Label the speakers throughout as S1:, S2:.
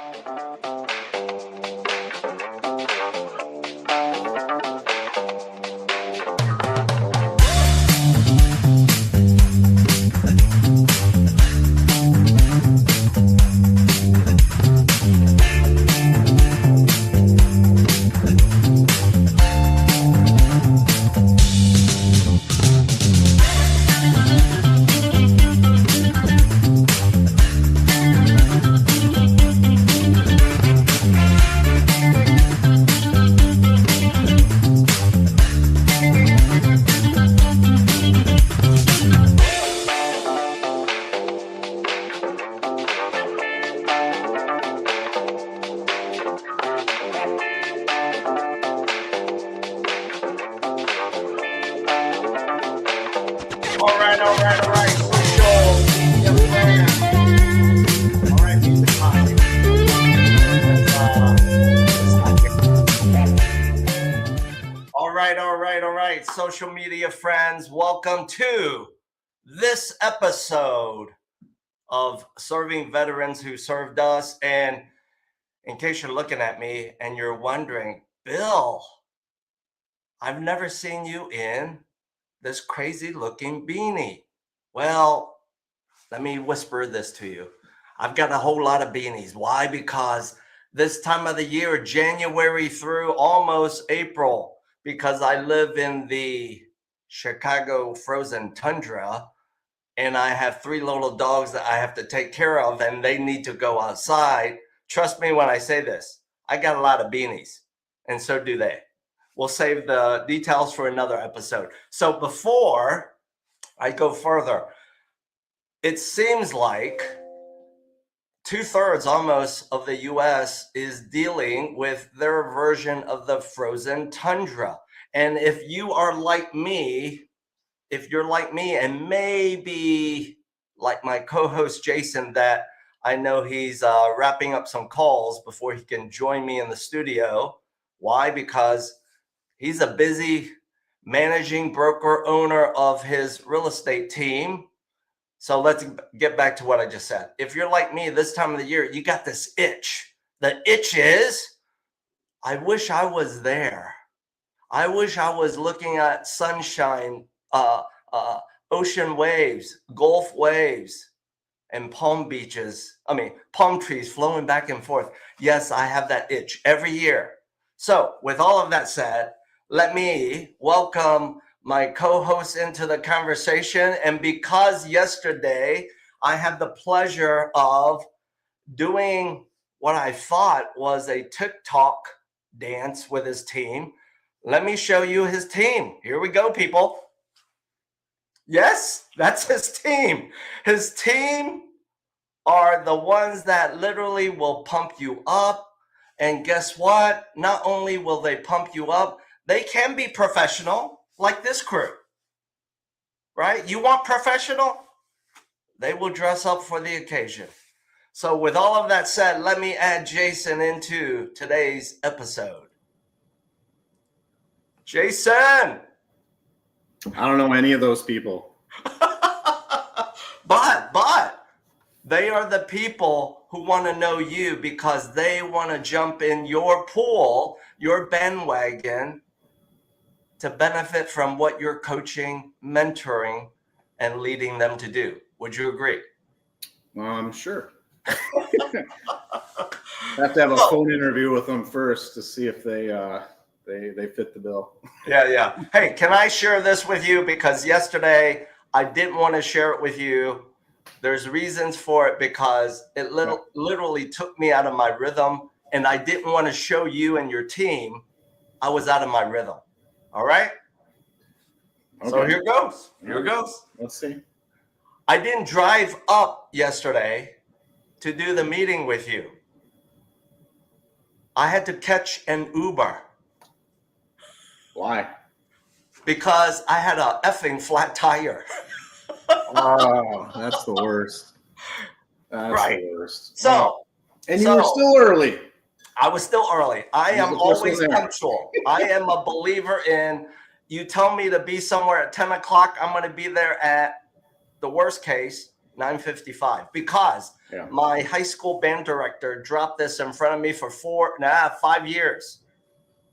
S1: All right. Music time. All right. Social media friends, welcome to this episode of Serving Veterans Who Served Us. And in case you're looking at me and you're wondering, Bill, I've never seen you in this crazy looking beanie. Well, let me whisper this to you. I've got a whole lot of beanies. Why? Because this time of the year, January through almost April, because I live in the Chicago frozen tundra and I have 3 little dogs that I have to take care of and they need to go outside. Trust me when I say this, I got a lot of beanies and so do they. We'll save the details for another episode. So before I go further, it seems like 2/3 almost of the US is dealing with their version of the frozen tundra. And if you are like me, if you're like me and maybe like my co-host Jason, that I know he's wrapping up some calls before he can join me in the studio. Why? Because he's a busy managing broker owner of his real estate team. So let's get back to what I just said. If you're like me this time of the year, you got this itch. The itch is, I wish I was there. I wish I was looking at sunshine, ocean waves, Gulf waves, and palm trees flowing back and forth. Yes, I have that itch every year. So with all of that said, let me welcome my co-host into the conversation. And because yesterday I had the pleasure of doing what I thought was a TikTok dance with his team, let me show you his team. Here we go, people. Yes, that's his team. His team are the ones that literally will pump you up. And guess what? Not only will they pump you up, they can be professional, like this crew, right? You want professional? They will dress up for the occasion. So with all of that said, let me add Jason into today's episode. Jason!
S2: I don't know any of those people.
S1: But they are the people who want to know you because they want to jump in your pool, your bandwagon, to benefit from what you're coaching, mentoring, and leading them to do. Would you agree?
S2: Sure. Have to have a phone interview with them first to see if they fit the bill.
S1: Yeah. Hey, can I share this with you? Because yesterday I didn't want to share it with you. There's reasons for it because it literally took me out of my rhythm, and I didn't want to show you and your team I was out of my rhythm. All right. Okay. So here goes.
S2: Let's see.
S1: I didn't drive up yesterday to do the meeting with you. I had to catch an Uber.
S2: Why?
S1: Because I had a effing flat tire.
S2: Oh, that's the worst. That's the worst.
S1: So,
S2: and you were still early.
S1: I was still early. I am always punctual. I am a believer in, you tell me to be somewhere at 10 o'clock, I'm going to be there at the worst case, 9:55. Because
S2: Yeah.
S1: My high school band director dropped this in front of me for 5 years.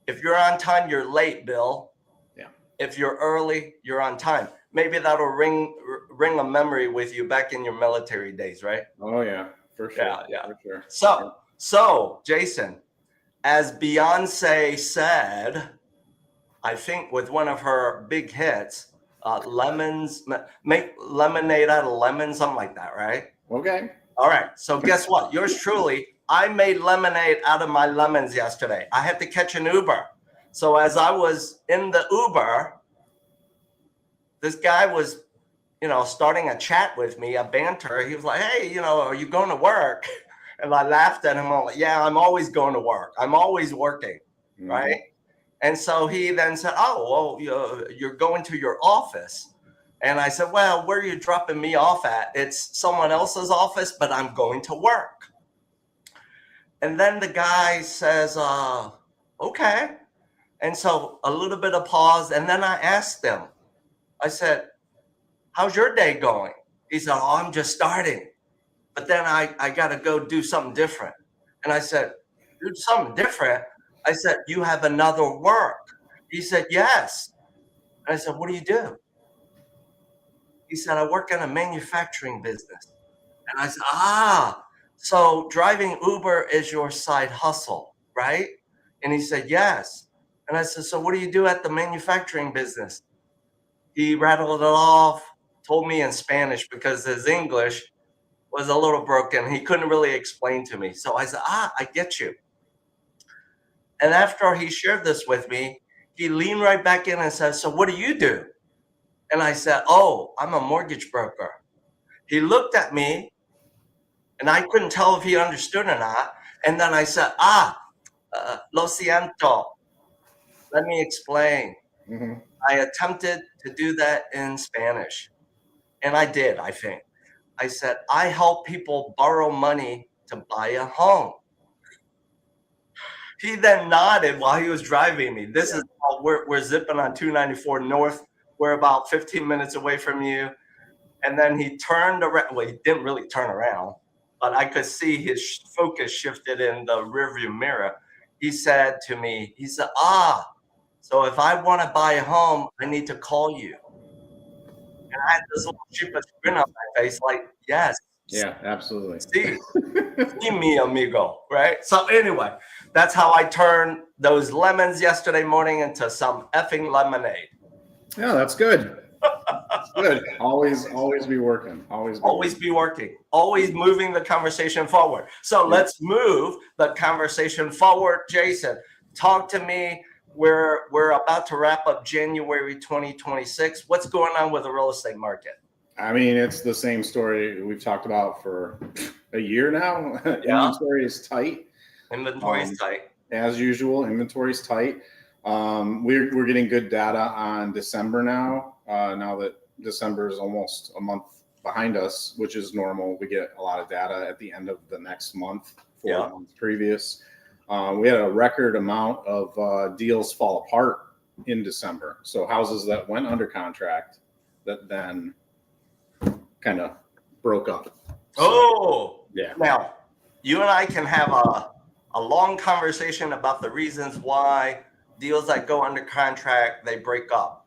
S1: If you're on time, you're late, Bill.
S2: Yeah.
S1: If you're early, you're on time. Maybe that'll ring a memory with you back in your military days, right?
S2: Oh yeah, for sure.
S1: Yeah, yeah.
S2: For sure.
S1: So Jason, as Beyonce said, I think with one of her big hits, lemons, make lemonade out of lemons, something like that, right?
S2: Okay.
S1: All right. So guess what? Yours truly, I made lemonade out of my lemons yesterday. I had to catch an Uber. So as I was in the Uber, this guy was, starting a chat with me, a banter. He was like, hey, are you going to work? And I laughed at him. I'm like, yeah, I'm always going to work. I'm always working.
S2: Mm-hmm.
S1: Right. And so he then said, oh, well, you're going to your office. And I said, well, where are you dropping me off at? It's someone else's office, but I'm going to work. And then the guy says, okay. And so a little bit of pause. And then I asked him, I said, how's your day going? He said, oh, I'm just starting. But then I got to go do something different. And I said, do something different? I said, you have another work. He said, yes. And I said, what do you do? He said, I work in a manufacturing business. And I said, so driving Uber is your side hustle, right? And he said, yes. And I said, so what do you do at the manufacturing business? He rattled it off, told me in Spanish because his English was a little broken. He couldn't really explain to me. So I said, I get you. And after he shared this with me, he leaned right back in and said, so what do you do? And I said, oh, I'm a mortgage broker. He looked at me and I couldn't tell if he understood or not. And then I said, lo siento. Let me explain.
S2: Mm-hmm.
S1: I attempted to do that in Spanish. And I did, I think. I said, I help people borrow money to buy a home. He then nodded while he was driving me. This is how we're zipping on 294 North. We're about 15 minutes away from you. And then he turned around. Well, he didn't really turn around, but I could see his focus shifted in the rearview mirror. He said to me, so if I want to buy a home, I need to call you. And I had this little sheepish grin on my face, like, yes.
S2: Yeah, absolutely.
S1: See me, amigo, right? So anyway, that's how I turned those lemons yesterday morning into some effing lemonade.
S2: Yeah, that's good. That's good. Always be working. Always
S1: be working. Always moving the conversation forward. So let's move the conversation forward. Jason, talk to me. We're about to wrap up January 2026. What's going on with the real estate market?
S2: I mean, it's the same story we've talked about for a year now.
S1: Yeah.
S2: Inventory is tight.
S1: Inventory is tight.
S2: As usual, inventory is tight. We're getting good data on December now. Now that December is almost a month behind us, which is normal. We get a lot of data at the end of the next month, 4 months previous. We had a record amount of deals fall apart in December. So houses that went under contract that then kind of broke up. So, yeah.
S1: Now, you and I can have a long conversation about the reasons why deals that go under contract, they break up.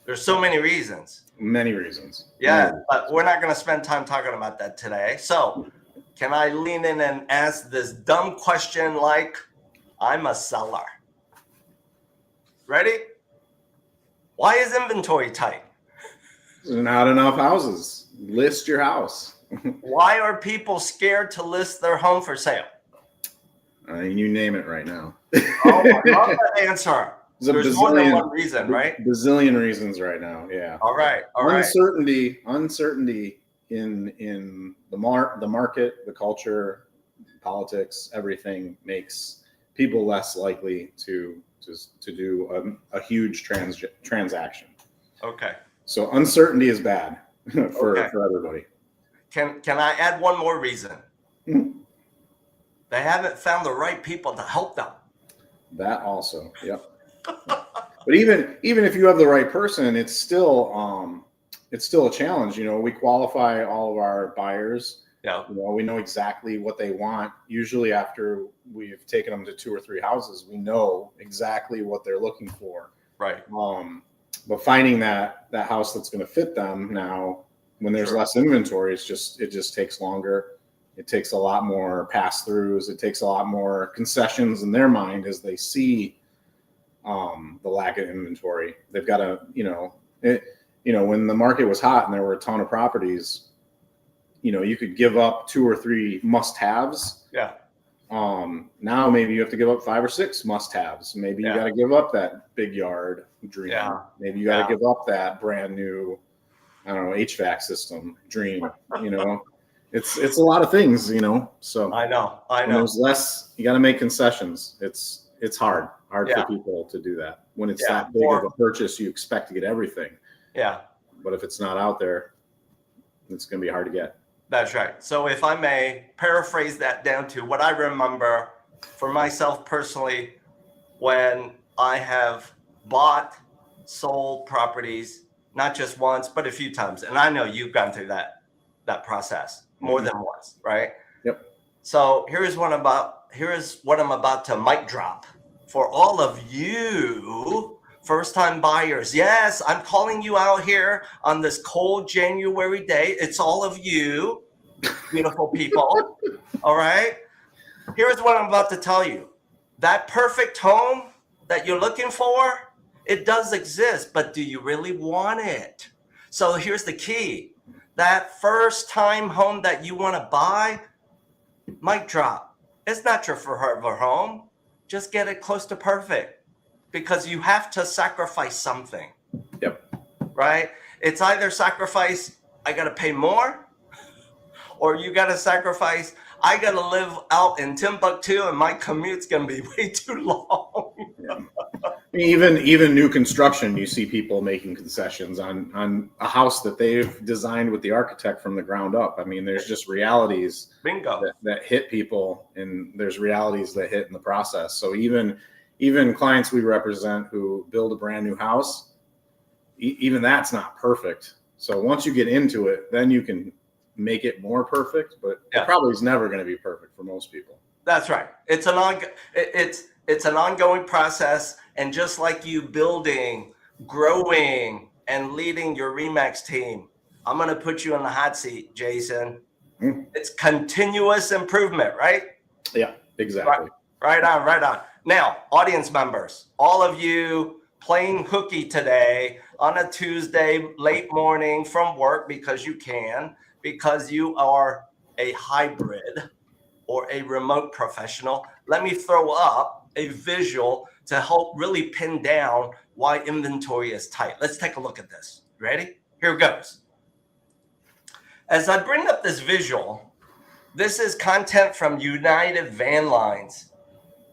S1: There's so many reasons.
S2: Many reasons.
S1: Yeah, but we're not going to spend time talking about that today. So can I lean in and ask this dumb question like, I'm a seller. Ready? Why is inventory tight?
S2: There's not enough houses. List your house.
S1: Why are people scared to list their home for sale?
S2: You name it right now.
S1: I love that answer. There's more than one reason, right?
S2: Bazillion reasons right now. Yeah.
S1: All right.
S2: Uncertainty in the market, the culture, politics, everything makes people less likely to do a huge transaction.
S1: Okay.
S2: So uncertainty is bad for everybody.
S1: Can I add one more reason?
S2: Mm-hmm.
S1: They haven't found the right people to help them.
S2: That also, yep. But even if you have the right person, it's still a challenge. We qualify all of our buyers
S1: Yeah.
S2: You know, we know exactly what they want. Usually after we've taken them to 2 or 3 houses, we know exactly what they're looking for.
S1: Right.
S2: But finding that house that's going to fit them now, when there's
S1: Sure.
S2: less inventory, it just takes longer. It takes a lot more pass-throughs. It takes a lot more concessions in their mind as they see the lack of inventory. They've got to, when the market was hot and there were a ton of properties, you could give up 2 or 3 must-haves.
S1: Yeah.
S2: Now maybe you have to give up 5 or 6 must-haves. Maybe you got to give up that big yard dream.
S1: Yeah.
S2: Maybe you got to give up that brand new, I don't know, HVAC system dream. It's a lot of things, So
S1: I know.
S2: when there's less, you got to make concessions. It's hard for people to do that. When it's that big of a purchase, you expect to get everything.
S1: Yeah.
S2: But if it's not out there, it's going to be hard to get.
S1: That's right. So if I may paraphrase that down to what I remember for myself personally, when I have bought, sold properties, not just once, but a few times. And I know you've gone through that process more than once, right?
S2: Yep.
S1: So here's what I'm about to mic drop for all of you first-time buyers. Yes, I'm calling you out here on this cold January day. It's all of you, beautiful people. All right. Here's what I'm about to tell you. That perfect home that you're looking for, it does exist, but do you really want it? So here's the key. That first-time home that you want to buy, mic drop. It's not your forever home. Just get it close to perfect, because you have to sacrifice something.
S2: Yep.
S1: Right? It's either sacrifice, I got to pay more, or you got to sacrifice, I got to live out in Timbuktu and my commute's going to be way too long.
S2: Yeah. Even new construction, you see people making concessions on a house that they've designed with the architect from the ground up. I mean, there's just realities that hit people, and there's realities that hit in the process. So even clients we represent who build a brand new house, even that's not perfect. So once you get into it, then you can make it more perfect, but it probably is never going to be perfect for most people.
S1: That's right. It's an ongoing process. And just like you building, growing, and leading your RE/MAX team, I'm going to put you in the hot seat, Jason. It's continuous improvement, right?
S2: Yeah, exactly.
S1: Right on. Now, audience members, all of you playing hooky today on a Tuesday, late morning from work because you can, because you are a hybrid or a remote professional, let me throw up a visual to help really pin down why inventory is tight. Let's take a look at this. Ready? Here it goes. As I bring up this visual, this is content from United Van Lines.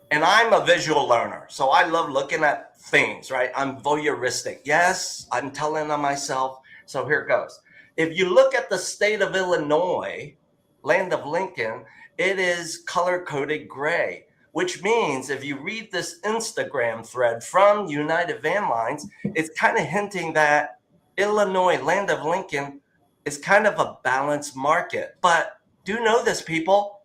S1: And I'm a visual learner, so I love looking at things, right? I'm voyeuristic. Yes, I'm telling on myself. So here it goes. If you look at the state of Illinois, land of Lincoln, it is color-coded gray, which means if you read this Instagram thread from United Van Lines, it's kind of hinting that Illinois, land of Lincoln, is kind of a balanced market. But do know this, people.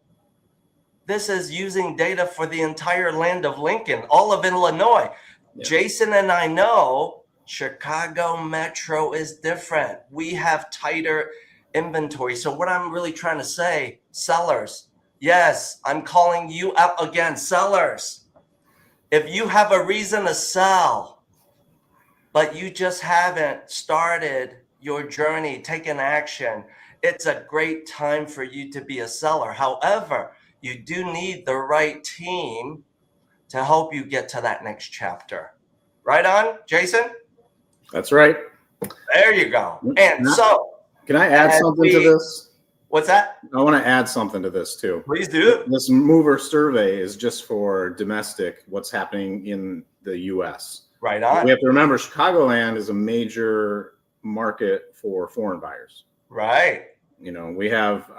S1: This is using data for the entire land of Lincoln, all of Illinois. Yeah. Jason and I know Chicago Metro is different. We have tighter inventory. So what I'm really trying to say, sellers, yes, I'm calling you out again, sellers. If you have a reason to sell, but you just haven't started your journey, taken action, it's a great time for you to be a seller. However, you do need the right team to help you get to that next chapter. Right on, Jason?
S2: That's right.
S1: There you go. And
S2: can I add something to this?
S1: What's that?
S2: I want to add something to this too.
S1: Please do.
S2: This mover survey is just for domestic, what's happening in the U.S.
S1: Right on.
S2: We have to remember Chicagoland is a major market for foreign buyers.
S1: Right.
S2: We have,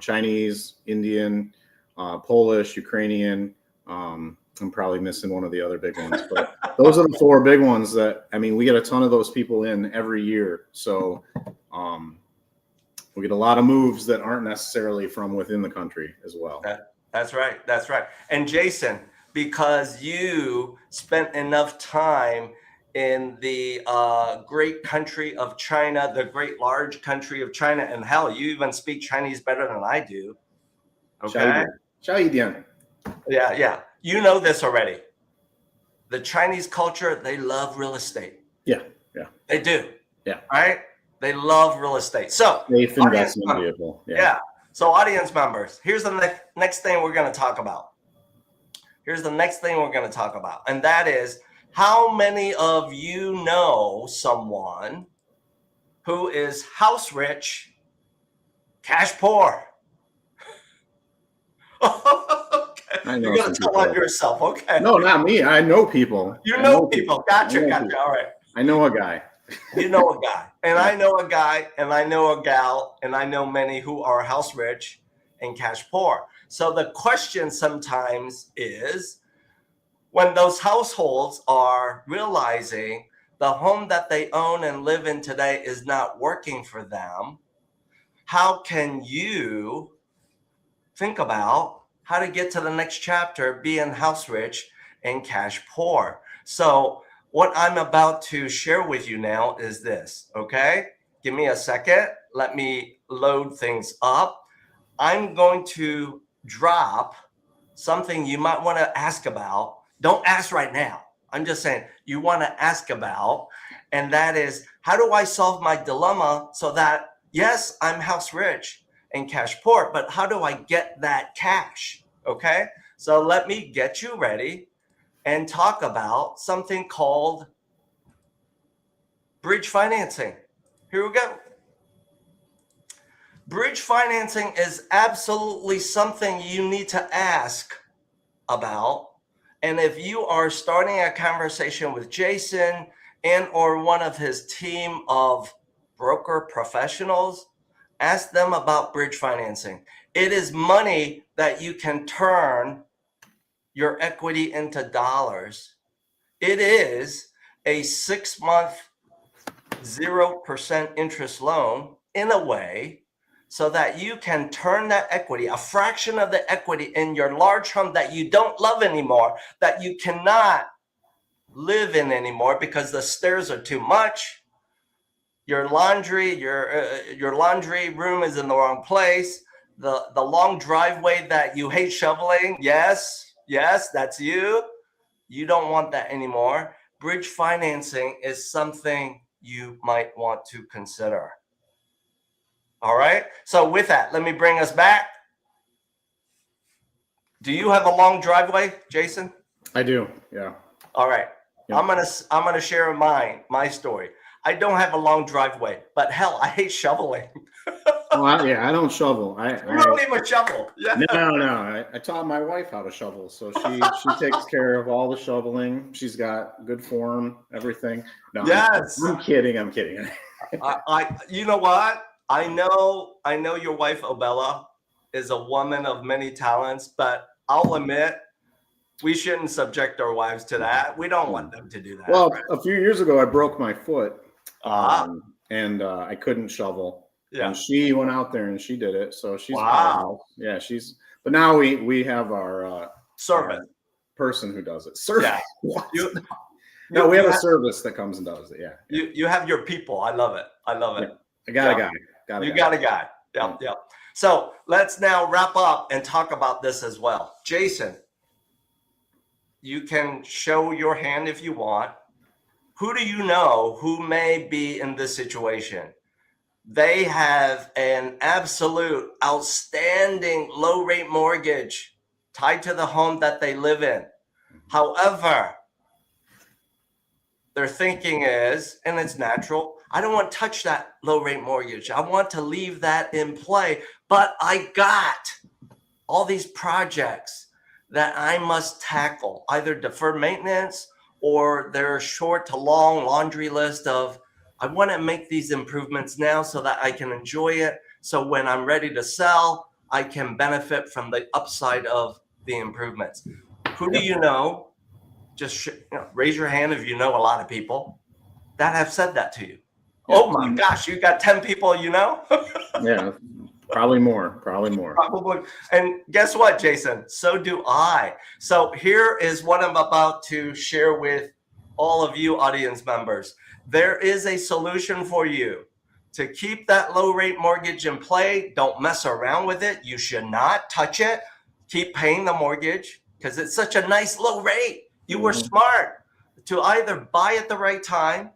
S2: Chinese, Indian, Polish, Ukrainian. I'm probably missing one of the other big ones, but those are the 4 big ones that, we get a ton of those people in every year. So we get a lot of moves that aren't necessarily from within the country as well.
S1: That's right. That's right. And Jason, because you spent enough time in the great country of China, the great large country of China, and hell, you even speak Chinese better than I do. Okay.
S2: 𝙎𝙚𝙧𝙬𝙧
S1: Yeah, yeah. You know this already. The Chinese culture, they love real estate.
S2: Yeah, yeah.
S1: They do.
S2: Yeah.
S1: Right? They love real estate. So,
S2: safe investment vehicle.
S1: Yeah. So, audience members, here's the next thing we're going to talk about. Here's the next thing we're going to talk about. And that is, how many of you know someone who is house rich, cash poor? Okay. You're going to tell on yourself. Okay.
S2: No, not me. I know people.
S1: You know people. Gotcha. Gotcha. All right.
S2: I know a guy.
S1: You know a guy. And I know a guy, and I know a gal, and I know many who are house rich and cash poor. So the question sometimes is, when those households are realizing the home that they own and live in today is not working for them, how can you think about how to get to the next chapter being house rich and cash poor? So what I'm about to share with you now is this, okay? Give me a second. Let me load things up. I'm going to drop something you might want to ask about. Don't ask right now. I'm just saying you want to ask about, and that is, how do I solve my dilemma so that, yes, I'm house rich and cash poor, but how do I get that cash? Okay? So let me get you ready and talk about something called bridge financing. Here we go. Bridge financing is absolutely something you need to ask about. And if you are starting a conversation with Jason and or one of his team of broker professionals, ask them about bridge financing. It is money that you can turn your equity into dollars. It is a 6-month 0% interest loan in a way so that you can turn that equity, a fraction of the equity in your large home that you don't love anymore, that you cannot live in anymore because the stairs are too much. Your laundry room is in the wrong place. The long driveway that you hate shoveling. Yes, that's you. You don't want that anymore. Bridge financing is something you might want to consider. All right. So with that, let me bring us back. Do you have a long driveway, Jason?
S2: I do. Yeah.
S1: All right. Yep. I'm gonna share my story. I don't have a long driveway, but hell, I hate shoveling.
S2: I don't shovel.
S1: You don't even shovel. Yeah.
S2: No. I taught my wife how to shovel, so she takes care of all the shoveling. She's got good form, everything. No,
S1: yes.
S2: I'm kidding.
S1: You know what? I know your wife Obella is a woman of many talents, but I'll admit we shouldn't subject our wives to that. We don't want them to do that.
S2: Well, right? A few years ago, I broke my foot, and I couldn't shovel. Yeah. And she went out there and she did it. So she's
S1: wow.
S2: Yeah, but now we have our
S1: servant
S2: person who does it. Servant.
S1: Yeah.
S2: No, we have a service that comes and does it. Yeah.
S1: You have your people. I love it. Yeah.
S2: I got a guy.
S1: Got a guy. Yep. So let's now wrap up and talk about this as well. Jason, you can show your hand if you want. Who do you know who may be in this situation? They have an absolute outstanding low rate mortgage tied to the home that they live in. However, their thinking is, and it's natural, I don't want to touch that low rate mortgage. I want to leave that in play, but I got all these projects that I must tackle, either deferred maintenance or their short to long laundry list of, I want to make these improvements now so that I can enjoy it. So when I'm ready to sell, I can benefit from the upside of the improvements. Who do you know? Just raise your hand if you know a lot of people that have said that to you. Oh my gosh, you got 10 people, you know?
S2: Yeah, probably more.
S1: Probably. And guess what, Jason? So do I. So here is what I'm about to share with all of you audience members. There is a solution for you to keep that low rate mortgage in play. Don't mess around with it. You should not touch it. Keep paying the mortgage because it's such a nice low rate. You were smart to either buy at the right time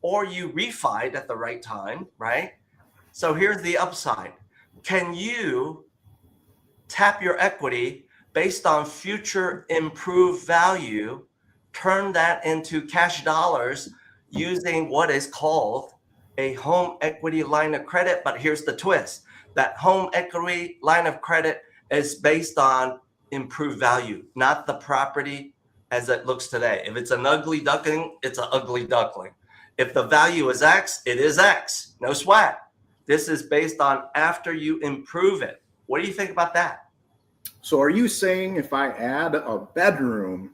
S1: or you refied at the right time, right? So here's the upside. Can you tap your equity based on future improved value, turn that into cash dollars using what is called a home equity line of credit? But here's the twist. That home equity line of credit is based on improved value, not the property as it looks today. If it's an ugly duckling, it's an ugly duckling. If the value is X, it is X. No sweat. This is based on after you improve it. What do you think about that?
S2: So are you saying if I add a bedroom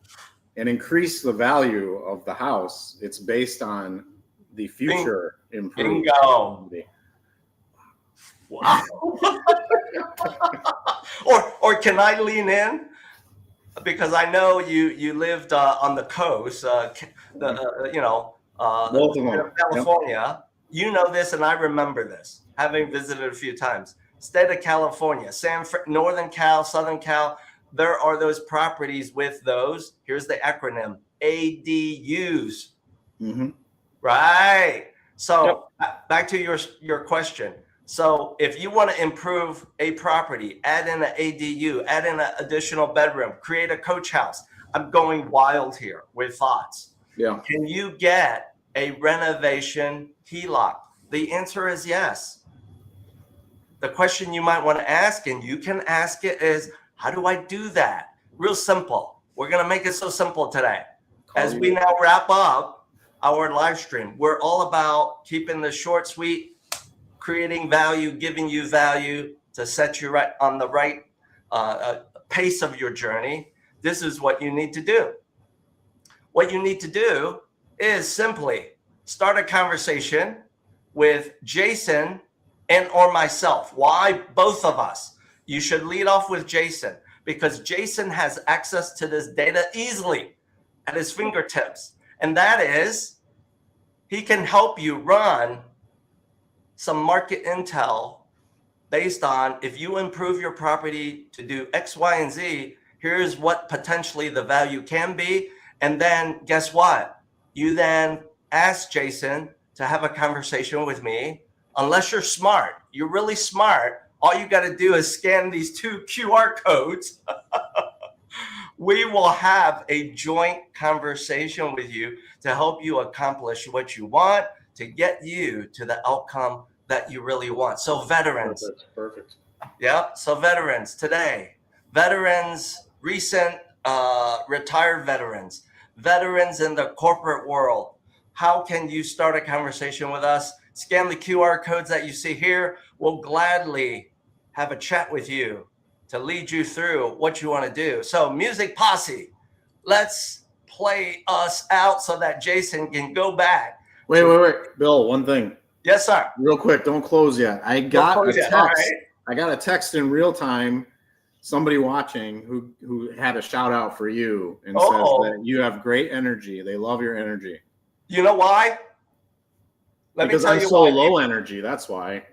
S2: and increase the value of the house, it's based on the future improvement?
S1: Bingo. Wow. or can I lean in? Because I know you lived on the coast, California. Yep. You know this, and I remember this, having visited a few times. State of California, Northern Cal, Southern Cal, there are those properties with those, here's the acronym, ADUs. Right. So back to your question. So if you want to improve a property, add in an ADU, add in an additional bedroom, create a coach house. I'm going wild here with thoughts.
S2: Yeah.
S1: Can you get a renovation HELOC? The answer is yes. The question you might want to ask, and you can ask it, is how do I do that? Real simple. We're going to make it so simple today. As we now wrap up our live stream, we're all about keeping the short, sweet, creating value, giving you value to set you right on the right pace of your journey. This is what you need to do. What you need to do is simply start a conversation with Jason and or myself. Why? Both of us. You should lead off with Jason because Jason has access to this data easily at his fingertips. And that is, he can help you run some market intel based on if you improve your property to do X, Y, and Z, here's what potentially the value can be. And then guess what? You then ask Jason to have a conversation with me. Unless you're smart, you're really smart. All you got to do is scan these 2 QR codes. We will have a joint conversation with you to help you accomplish what you want, to get you to the outcome that you really want. So veterans.
S2: Perfect.
S1: Yeah. So veterans today, veterans, recent retired veterans, veterans in the corporate world. How can you start a conversation with us? Scan the QR codes that you see here. We'll gladly have a chat with you to lead you through what you want to do. So Music Posse, let's play us out so that Jason can go back.
S2: Wait. Bill, one thing.
S1: Yes, sir.
S2: Real quick, don't close yet. I got a text.
S1: Right.
S2: I got a text in real time. Somebody watching who had a shout out for you and says that you have great energy. They love your energy.
S1: You know why?
S2: Because I'm so low energy. That's why.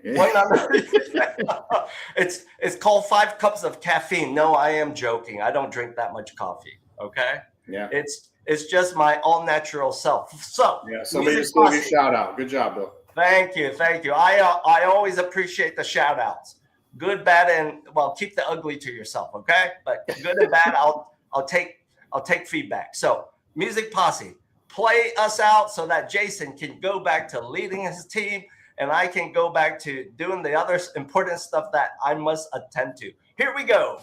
S1: It's called 5 cups of caffeine. No, I am joking. I don't drink that much coffee. Okay.
S2: Yeah.
S1: It's just my all natural self. So
S2: yeah. Somebody just gave you a shout out. Good job, Bill.
S1: Thank you. I always appreciate the shout outs. Good, bad, and well, keep the ugly to yourself, okay? But good and bad, I'll take feedback. So Music Posse, play us out so that Jason can go back to leading his team and I can go back to doing the other important stuff that I must attend to. Here we go.